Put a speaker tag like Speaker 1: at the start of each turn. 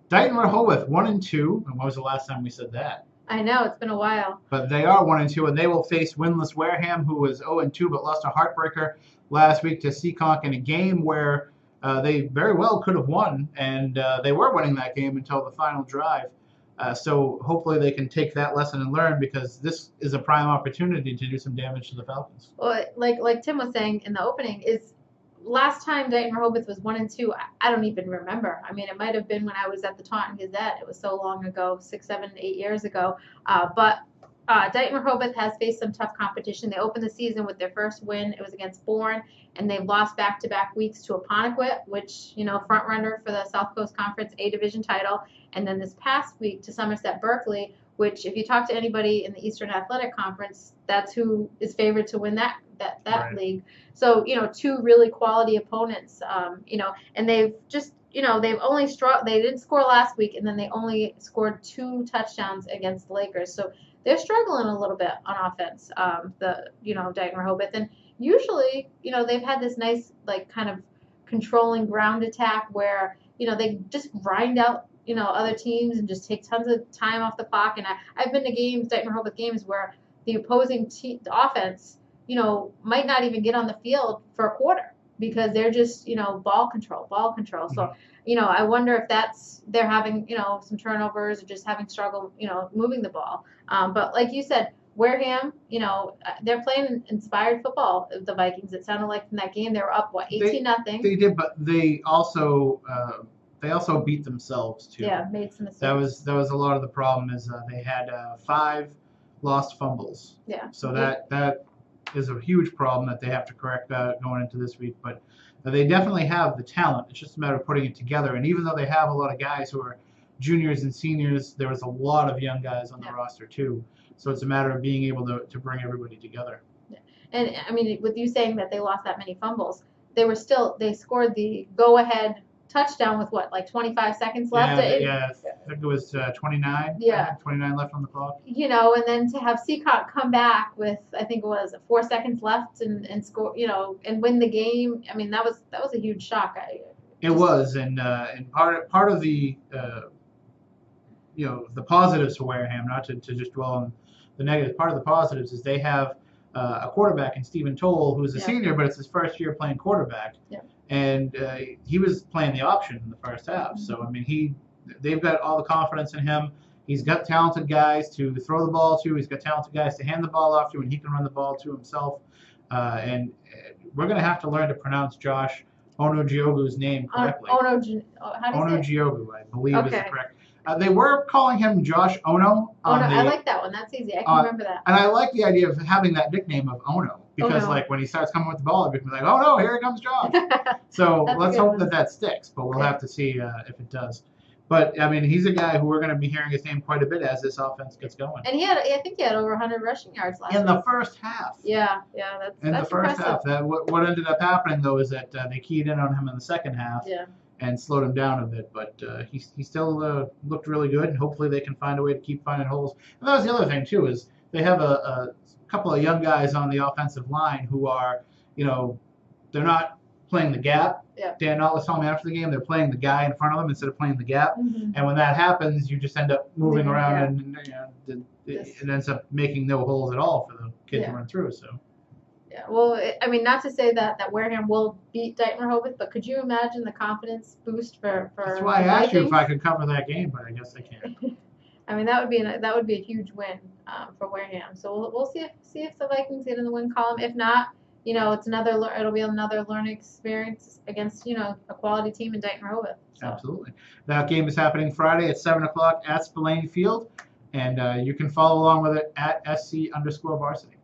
Speaker 1: Dighton-Rehoboth 1-2, and when was the last time we said that?
Speaker 2: I know, it's been a while.
Speaker 1: But they are 1-2, and they will face winless Wareham, who was 0-2 but lost a heartbreaker last week to Seekonk in a game where they very well could have won, and they were winning that game until the final drive. So hopefully they can take that lesson and learn, because this is a prime opportunity to do some damage to the Falcons.
Speaker 2: Well, like Tim was saying in the opening, is last time Dighton-Rehoboth was 1-2, I don't even remember. I mean, it might have been when I was at the Taunton Gazette. It was so long ago, 6, 7, 8 years ago. But Dighton-Rehoboth has faced some tough competition. They opened the season with their first win. It was against Bourne, and they've lost back-to-back weeks to Apponequet, which, front runner for the South Coast Conference A Division title. And then this past week to Somerset Berkeley, which if you talk to anybody in the Eastern Athletic Conference, that's who is favored to win that
Speaker 1: Right.
Speaker 2: league. So, two really quality opponents, and they've just, they've only they didn't score last week, and then they only scored 2 touchdowns against the Lakers. So they're struggling a little bit on offense, Dighton-Rehoboth. And usually, they've had this nice, kind of controlling ground attack where, they just grind out, other teams and just take tons of time off the clock. And I've been to Dighton-Rehoboth games where the opposing the offense, might not even get on the field for a quarter because they're just, ball control. So, I wonder if they're having, some turnovers or just having struggle, moving the ball. But like you said, Wareham, they're playing inspired football, the Vikings. It sounded like from that game they were up, 18-0.
Speaker 1: They did, but they also beat themselves too.
Speaker 2: Yeah, made some mistakes.
Speaker 1: That was a lot of the problem is they had 5 lost fumbles.
Speaker 2: Yeah.
Speaker 1: So that is a huge problem that they have to correct going into this week. But they definitely have the talent. It's just a matter of putting it together. And even though they have a lot of guys who are juniors and seniors, there was a lot of young guys on the roster too. So it's a matter of being able to bring everybody together.
Speaker 2: Yeah. And I mean, with you saying that they lost that many fumbles, they scored the go-ahead touchdown with 25 seconds left?
Speaker 1: Yeah, I think it was 29.
Speaker 2: Yeah.
Speaker 1: 29 left on the clock.
Speaker 2: And then to have Seacock come back with, I think it was 4 seconds left and score, and win the game. I mean, that was a huge shock.
Speaker 1: It was, and part of the the positives for Wareham, not to just dwell on the negative. Part of the positives is they have a quarterback in Stephen Toll, who's a senior, but it's his first year playing quarterback.
Speaker 2: Yeah.
Speaker 1: And he was playing the option in the first half. Mm-hmm. So, I mean, they've got all the confidence in him. He's got talented guys to throw the ball to. He's got talented guys to hand the ball off to, and he can run the ball to himself. And we're going to have to learn to pronounce Josh Onogiogu's name correctly.
Speaker 2: How do you say it?
Speaker 1: Onogiogu, I believe, is the correct. They were calling him Josh Ono.
Speaker 2: I like that one. That's easy. I can remember that.
Speaker 1: And I like the idea of having that nickname of Ono because, when he starts coming with the ball, everybody's like, "Oh no, here comes Josh." So let's hope that sticks. But we'll have to see if it does. But I mean, he's a guy who we're going to be hearing his name quite a bit as this offense gets going.
Speaker 2: And I think he had over 100 rushing yards last week.
Speaker 1: In the first half.
Speaker 2: Yeah, that's
Speaker 1: the first
Speaker 2: impressive.
Speaker 1: half. What ended up happening though is that they keyed in on him in the second half.
Speaker 2: Yeah.
Speaker 1: And slowed him down a bit, but he still looked really good, and hopefully they can find a way to keep finding holes. And that was the other thing too, is they have a couple of young guys on the offensive line who are, they're not playing the gap.
Speaker 2: Yeah.
Speaker 1: Dan Knott was telling me after the game they're playing the guy in front of them instead of playing the gap.
Speaker 2: Mm-hmm.
Speaker 1: And when that happens, you just end up moving around, and it ends up making no holes at all for the kid to run through. So.
Speaker 2: Yeah, well, I mean, not to say that Wareham will beat Dighton-Rehoboth, but could you imagine the confidence boost for
Speaker 1: That's why I asked you if I could cover that game, but I guess I can't.
Speaker 2: I mean, that would be a huge win for Wareham. So we'll see if the Vikings get in the win column. If not, it'll be another learning experience against a quality team in Dighton-Rehoboth. So.
Speaker 1: Absolutely. That game is happening Friday at 7:00 at Spillane Field, and you can follow along with it at SC_varsity.